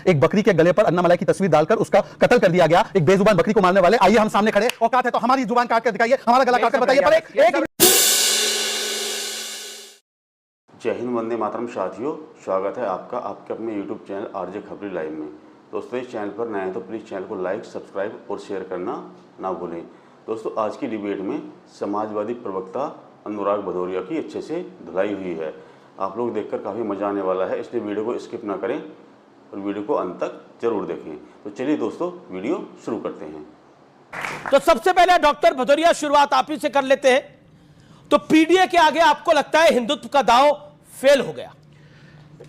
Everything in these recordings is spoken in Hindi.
एक बकरी के गले पर अन्नामलाई की तस्वीर डालकर उसका कत्ल कर दिया गया, एक बेजुबान बकरी को मारने वाले। आइए हम सामने खड़े, औकात है तो हमारी जुबान काट कर दिखाइए, हमारा गला काट कर बताइए। पर एक जय हिंद, वंदे मातरम। साथियों, स्वागत है आपका आपके अपने YouTube चैनल आरजे खबरी लाइव में। दोस्तों, इस चैनल पर नए हैं तो प्लीज़ चैनल को लाइक, सब्सक्राइब और शेयर करना ना भूलें। दोस्तों, आज की डिबेट में समाजवादी प्रवक्ता अनुराग भदौरिया की अच्छे से धुलाई हुई है। आप लोग देखकर काफ़ी मज़ा आने वाला है, इसलिए वीडियो को स्किप ना करें और वीडियो को अंत तक जरूर देखें। तो चलिए दोस्तों, वीडियो शुरू करते हैं। तो सबसे पहले डॉक्टर भदौरिया, शुरुआत आप ही से कर लेते हैं। तो पीडीए के आगे आपको लगता है हिंदुत्व का दांव फेल हो गया?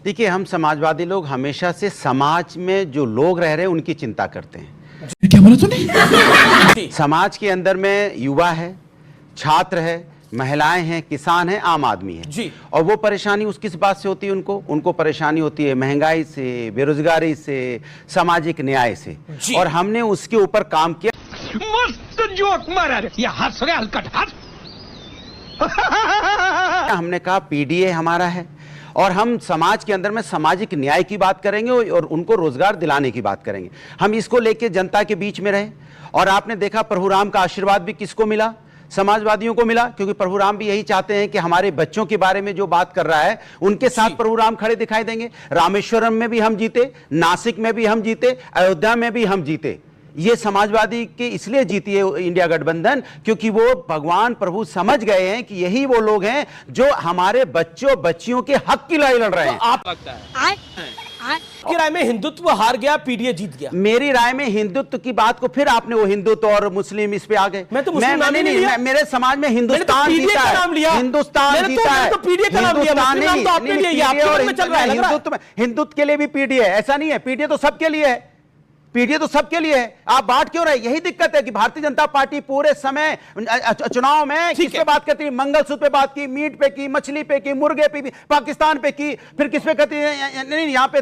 देखिए, हम समाजवादी लोग हमेशा से समाज में जो लोग रह रहे हैं उनकी चिंता करते हैं। क्या बोला तूने? समाज के अंदर में युवा है, छात्र है, महिलाएं हैं, किसान हैं, आम आदमी है जी। और वो परेशानी उस किस बात से होती है? उनको परेशानी होती है महंगाई से, बेरोजगारी से, सामाजिक न्याय से। और हमने उसके ऊपर काम किया। मस्त जोक मारा रे, ये हंस रहे हलकट हंस। हमने कहा पीडीए हमारा है और हम समाज के अंदर में सामाजिक न्याय की बात करेंगे और उनको रोजगार दिलाने की बात करेंगे। हम इसको लेके जनता के बीच में रहे और आपने देखा प्रभुराम का आशीर्वाद भी किसको मिला? समाजवादियों को मिला, क्योंकि प्रभुराम भी यही चाहते हैं कि हमारे बच्चों के बारे में जो बात कर रहा है उनके साथ प्रभुराम खड़े दिखाई देंगे। रामेश्वरम में भी हम जीते, नासिक में भी हम जीते, अयोध्या में भी हम जीते। ये समाजवादी के इसलिए जीती है इंडिया गठबंधन, क्योंकि वो भगवान प्रभु समझ गए हैं कि यही वो लोग हैं जो हमारे बच्चों बच्चियों के हक की लड़ाई लड़ रहे हैं। आप लगता है आपकी राय में हिंदुत्व हार गया, पीडीए जीत गया? मेरी राय में हिंदुत्व की बात को फिर आपने वो हिंदुत्व और मुस्लिम इस पे आ गए। मैं तो मुस्लिम नाम नहीं लिया। मेरे समाज में हिंदुस्तान जीता है, हिंदुस्तान जीता है। पीडीए का नाम लिया, मुस्लिम नाम तो आपने लिया, आपके मन में चल रहा है। हिंदुत्व के लिए भी पीडीए है, ऐसा नहीं है। पीडीए तो सबके लिए है, पीडीए तो सबके लिए है। आप बांट क्यों रहे? यही दिक्कत है कि भारतीय जनता पार्टी पूरे समय चुनाव में किस पे बात करती है? मंगलसूत्र पे बात की, मीट पे की, मछली पे की, मुर्गे पे की, पाकिस्तान पे की, फिर किस पे कहती है? नहीं, यहाँ पे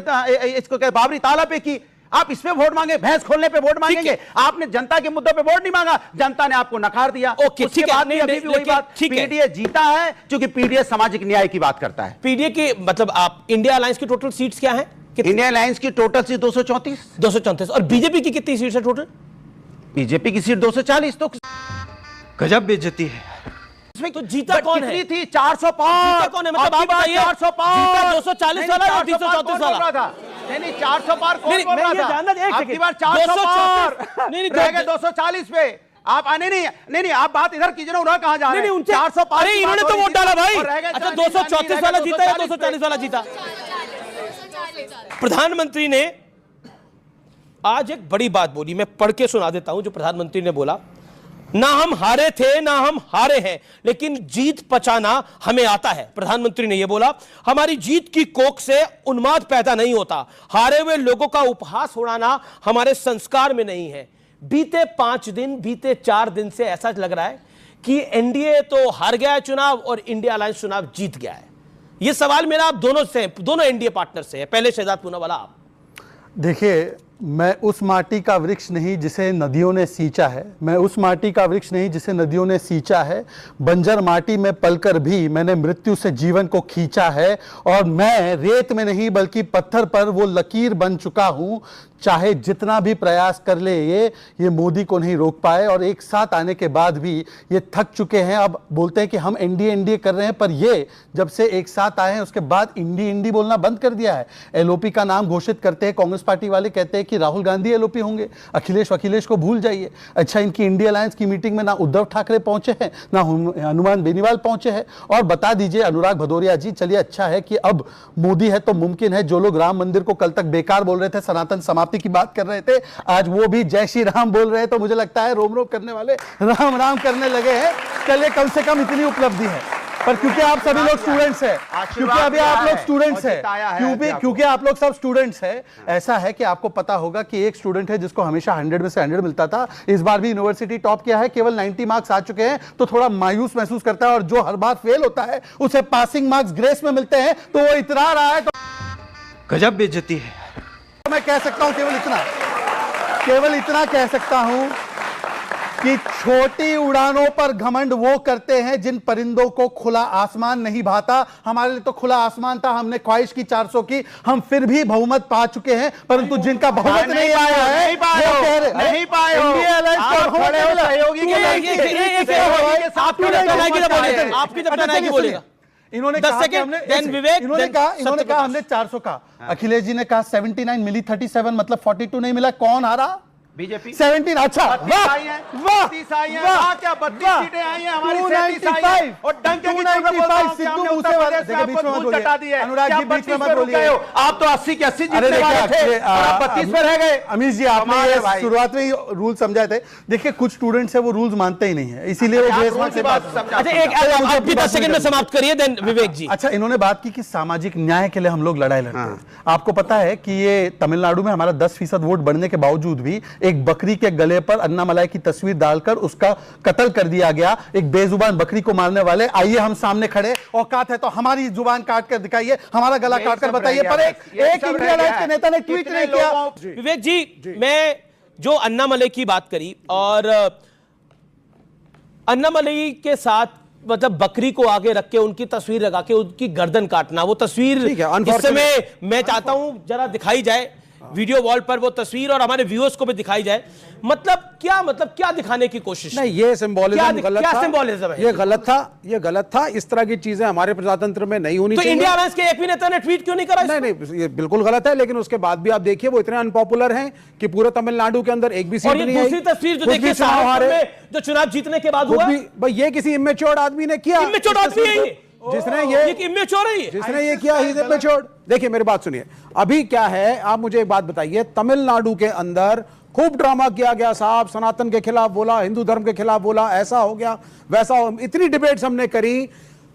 इसको क्या बाबरी ताला पे की। आप इस पे वोट मांगे, भैंस खोलने पे वोट मांगेंगे। आपने जनता के मुद्दों पे वोट नहीं मांगा, जनता ने आपको नकार दिया। उसके बाद भी अभी भी वही बात, पीडीए जीता है क्योंकि पीडीए सामाजिक न्याय की बात करता है। पीडीए की मतलब आप इंडिया अलायंस की टोटल सीट्स क्या है? इंडिया अलायंस की टोटल सीट 234। और बीजेपी की कितनी सीट्स है टोटल? बीजेपी की सीट 240। तो गजब बेइज्जती है। इसमें तो जीता कौन है? थी 405। जीता कौन है? मतलब आप बताइए। 405 240 वाला या 334 वाला? नहीं, 400 पार कौन बोल रहा था? आपकी बार 400 पार नहीं, 240 पे आप आने नहीं, आप बात इधर कीजिए ना। उन्होंने कहां जा रहे हैं? 400 पार। अरे इन्होंने तो वोट डाला भाई। अच्छा, 234 वाला जीता या 240 वाला जीता? प्रधानमंत्री ने आज एक बड़ी बात बोली, मैं पढ़ के सुना देता हूं जो प्रधानमंत्री ने बोला। ना हम हारे थे ना हम हारे हैं, लेकिन जीत पचाना हमें आता है। प्रधानमंत्री ने यह बोला, हमारी जीत की कोख से उन्माद पैदा नहीं होता, हारे हुए लोगों का उपहास उड़ाना हमारे संस्कार में नहीं है। बीते 5 दिन, बीते 4 दिन से ऐसा लग रहा है कि एनडीए तो हार गया है चुनाव और इंडिया अलायंस चुनाव जीत गया है। यह सवाल मेरा आप दोनों से, दोनों एनडीए पार्टनर से है। पहले शहजाद पूनावाला आप। देखिए, मैं उस माटी का वृक्ष नहीं जिसे नदियों ने सींचा है, मैं उस माटी का वृक्ष नहीं जिसे नदियों ने सींचा है। बंजर माटी में पलकर भी मैंने मृत्यु से जीवन को खींचा है और मैं रेत में नहीं बल्कि पत्थर पर वो लकीर बन चुका हूं। चाहे जितना भी प्रयास कर ले ये मोदी को नहीं रोक पाए और एक साथ आने के बाद भी ये थक चुके हैं। अब बोलते हैं कि हम एनडीए कर रहे हैं, पर ये जब से एक साथ आए हैं उसके बाद इंडी बोलना बंद कर दिया है। एलओपी का नाम घोषित करते हैं, कांग्रेस पार्टी वाले कहते हैं कि राहुल गांधी एलओपी होंगे, अखिलेश को भूल जाइए। अच्छा, इनकी इंडिया अलायंस की मीटिंग में ना उद्धव ठाकरे पहुंचे हैं ना हनुमान बेनीवाल पहुंचे हैं। और बता दीजिए अनुराग भदौरिया जी, चलिए अच्छा है कि अब मोदी है तो मुमकिन है। जो लोग राम मंदिर को कल तक बेकार बोल रहे थे, सनातन समाप्ति की बात कर रहे थे, आज वो भी जय श्री राम बोल रहे हैं। तो मुझे लगता है रोम रोम करने वाले राम राम करने लगे हैं। चलिए, कम से कम इतनी उपलब्धि है। पर क्योंकि आप सभी लोग स्टूडेंट्स हैं, क्योंकि अभी आप लोग स्टूडेंट्स हैं, क्योंकि आप लोग सब स्टूडेंट्स हैं, ऐसा है कि आपको पता होगा कि एक स्टूडेंट है जिसको हमेशा 100 में से 100 मिलता था, इस बार भी यूनिवर्सिटी टॉप किया है, केवल 90 मार्क्स आ चुके हैं, तो थोड़ा मायूस महसूस करता है। और जो हर बार फेल होता है उसे पासिंग मार्क्स ग्रेस में मिलते हैं, तो वो इतरा रहा है। तो गजब बेइज्जती है। मैं कह सकता हूं केवल इतना कह सकता हूं कि छोटी उड़ानों पर घमंड वो करते हैं जिन परिंदों को खुला आसमान नहीं भाता। हमारे लिए तो खुला आसमान था, हमने ख्वाहिश की 400 की, हम फिर भी बहुमत पा चुके हैं, परंतु जिनका बहुमत नहीं आया है नहीं पाए वो हो, कह रहे नहीं पाए हो। इंडिया अलायंस का आप बहुमत खड़े हो नहीं मिला। सहयोगी के आपकी जब बनाएगी बोलेगा। इन्होंने 10 कहा कि सेकंड, हमने then विवेक, इन्होंने then कहा सत्यप्रकाश। हमने 400 का, अखिलेश जी ने कहा 79 मिली, 37 मतलब 42 नहीं मिला। कौन हारा? बीजेपी 17। अच्छा, 32 आई हैं, 32 आई हैं, हाँ, क्या 32 सीटें आई हैं हमारी, 37 आई हैं, और डंके की चोट पे बोलता हूं कि हमने उत्तर प्रदेश से आपको धूल चटा दी है। अनुराग क्या जी बीच में 32 मत पे रुक बोलिए। गए हो? आप तो 80 के 80 अरे जीतने वाले थे, देखिए, और आप 32 पे रह गए। अमीश जी, आपने कमाल है ये भाई। शुरुआत में ही रूल समझाए थे। देखिए, कुछ स्टूडेंट्स है वो रूल्स मानते ही नहीं है, इसीलिए वो बेसमान से बात। अच्छा, एक आप भी 10 सेकंड में समाप्त करिए, देन विवेक जी। अच्छा, इन्होंने बात की कि सामाजिक न्याय के लिए हम लोग लड़ाई लड़ते हैं। आपको पता है कि ये तमिलनाडु में हमारा 10% वोट बढ़ने के बावजूद भी एक बकरी के गले पर अन्नामलाई की तस्वीर डालकर उसका कत्ल कर दिया गया। एक बेजुबान बकरी को मारने वाले, आइए हम सामने खड़े, औकात है तो हमारी जुबान काट कर दिखाइए, हमारा गला काट कर बताइए। पर एक इंडिया अलायंस के नेता ने ट्वीट नहीं किया। विवेक जी, मैं जो अन्नामलाई की बात करी और अन्नामलाई के साथ मतलब बकरी को आगे रख के उनकी तस्वीर लगा के उनकी गर्दन काटना, वो तस्वीर इस समय मैं चाहता हूं जरा दिखाई जाए वीडियो वॉल पर, वो तस्वीर, और हमारे व्यूअर्स को भी दिखाई जाए। मतलब क्या दिखाने की कोशिश? नहीं, ये सिंबोलिज्म गलत था। क्या सिंबोलिज्म है? ये गलत था। इस तरह की चीजें हमारे प्रजातंत्र में नहीं होनी तो चाहिए। इंडिया अलायंस के एक भी नेता ने ट्वीट क्यों नहीं करा? नहीं, ये बिल्कुल गलत है। लेकिन उसके बाद भी आप देखिए, वो इतने अनपॉपुलर हैं कि पूरे तमिलनाडु के अंदर एक भी सीट और ये नहीं आई। दूसरी तस्वीर जो खुद देखिए भी चुनाव सहारनपुर हारे। में जो चुनाव जीतने के बाद खुद हुआ, भी भाई ये किसी इमेच्योर आदमी ने किया। इमेच्योर आदमी है ये, जिसने जिसने ये किया ही इमेच्योर। देखिए मेरी बात सुनिए, अभी क्या है, आप मुझे एक बात बताइए। तमिलनाडु के अंदर खूब ड्रामा किया गया साहब, सनातन के खिलाफ बोला, हिंदू धर्म के खिलाफ बोला, ऐसा हो गया वैसा हो, इतनी डिबेट्स हमने करी।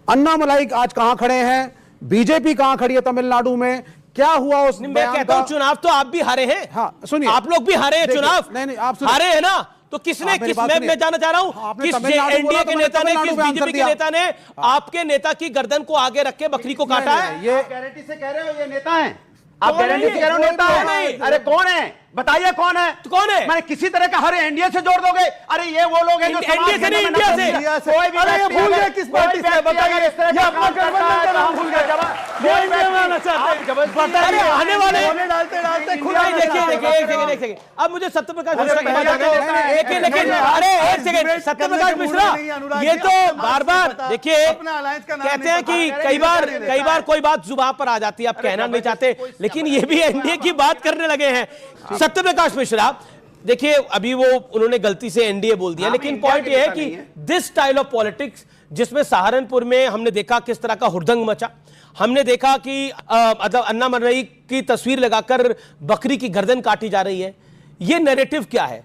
अन्नामलाई आज कहां खड़े हैं, बीजेपी कहां खड़ी है तमिलनाडु में, क्या हुआ उस मैं कहता हूं चुनाव तो आप भी हारे हैं। हाँ सुनिए, आप लोग भी हारे हैं चुनाव। नहीं आप सुनिए, हारे हैं ना, तो किसने मैं जानना चाह रहा हूं, किस एनडीए के नेता ने, किस बीजेपी के नेता ने आपके नेता की गर्दन को आगे रख के बकरी को काटा है? ये गारंटी से कह रहे हो ये नेता है? आप गारंटी से कह रहे हो नेता है? अरे कौन है, बताइए कौन है? तो कौन है? मैंने किसी तरह का हर एनडीए से जोड़ दोगे? अरे ये वो लोग हैं जो एनडीए से नहीं, इंडिया से। कोई भी अरे ये व्यक्ति भूल अगर- गए किस पार्टी से, बताइए। इस तरह ये का अपना काम करता गठबंधन है का तो नाम हम भूल भूल गए। गए। कोई भी बनाना चाहते हैं। आप जबरदस्ती अरे आने वाले डालते खुदा ही देखिए एक सेकंड। अब मुझे सत्यप्रकाश मिश्रा की बात आ पहले होता है, गई, लेकिन अरे एक सेकंड, सत्यप्रकाश मिश्रा ये तो बार बार देखिए कहते हैं कि कई बार कोई बात जुबान पर आ जाती है, आप कहना नहीं चाहते, लेकिन ये भी एनडीए की बात करने लगे हैं। सत्यप्रकाश मिश्रा देखिए, अभी वो उन्होंने गलती से एनडीए बोल दिया, लेकिन पॉइंट ये है कि दिस स्टाइल ऑफ पॉलिटिक्स, जिसमें सहारनपुर में हमने देखा किस तरह का हुड़दंग मचा, हमने देखा कि मतलब अन्नामलाई की तस्वीर लगाकर बकरी की गर्दन काटी जा रही है, ये नैरेटिव क्या है?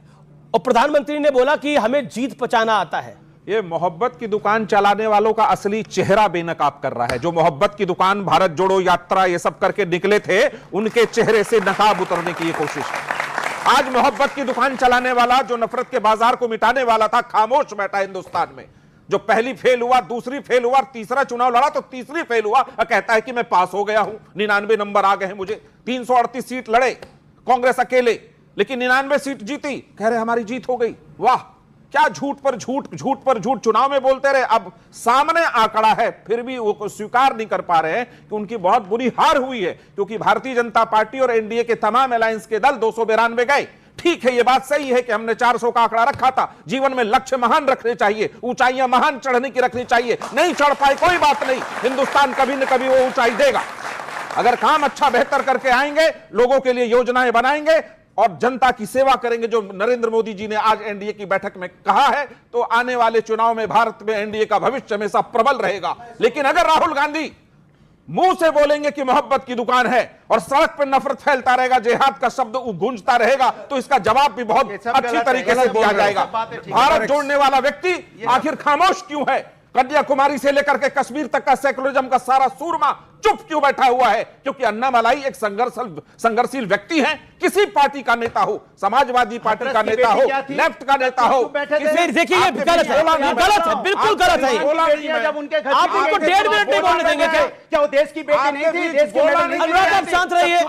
और प्रधानमंत्री ने बोला कि हमें जीत पचाना आता है। ये मोहब्बत की दुकान चलाने वालों का असली चेहरा बेनकाब कर रहा है। जो मोहब्बत की दुकान, भारत जोड़ो यात्रा, ये सब करके निकले थे, उनके चेहरे से नकाब उतरने की ये कोशिश है। आज मोहब्बत की दुकान चलाने वाला, जो नफरत के बाजार को मिटाने वाला था, खामोश बैठा हिंदुस्तान में। जो पहली फेल हुआ, दूसरी फेल हुआ, तीसरा चुनाव लड़ा तो तीसरी फेल हुआ, और कहता है कि मैं पास हो गया हूं, 99 नंबर आ गए हैं मुझे। 338 सीट लड़े कांग्रेस अकेले, लेकिन 99 सीट जीती, कह रहे हमारी जीत हो गई। वाह, क्या झूठ पर झूठ चुनाव में बोलते रहे। अब सामने आंकड़ा है, फिर भी वो स्वीकार नहीं कर पा रहे हैं कि उनकी बहुत बुरी हार हुई है, क्योंकि भारतीय जनता पार्टी और एनडीए के तमाम अलायंस के दल 292 गए। ठीक है, ये बात सही है कि हमने 400 का आंकड़ा रखा था। जीवन में लक्ष्य महान रखने चाहिए, ऊंचाइयां महान चढ़ने की रखनी चाहिए। नहीं चढ़ पाए कोई बात नहीं, हिंदुस्तान कभी न कभी वो ऊंचाई देगा। अगर काम अच्छा बेहतर करके आएंगे, लोगों के लिए योजनाएं बनाएंगे और जनता की सेवा करेंगे, जो नरेंद्र मोदी जी ने आज एनडीए की बैठक में कहा है, तो आने वाले चुनाव में भारत में एनडीए का भविष्य हमेशा प्रबल रहेगा। लेकिन अगर राहुल गांधी मुंह से बोलेंगे कि मोहब्बत की दुकान है और सड़क पर नफरत फैलता रहेगा, जिहाद का शब्द गूंजता रहेगा, तो इसका जवाब भी बहुत अच्छी तरीके से दिया जाएगा। भारत जोड़ने वाला व्यक्ति आखिर खामोश क्यों है? कन्याकुमारी से लेकर के कश्मीर तक का सेकुलरिज्म का सारा सूरमा चुप क्यों बैठा हुआ है? क्योंकि अन्नामलाई एक संघर्षशील व्यक्ति हैं। किसी पार्टी का नेता हो, समाजवादी पार्टी का नेता हो, लेफ्ट का नेता हो, देखिए ये गलत है, बिल्कुल गलत है। जब उनके घर आप उनको 1.5 मिनट नहीं बोलने देंगे क्या? क्या वो देश की बेटी नहीं थी? देश की अनुराग, आप शांत रहिए।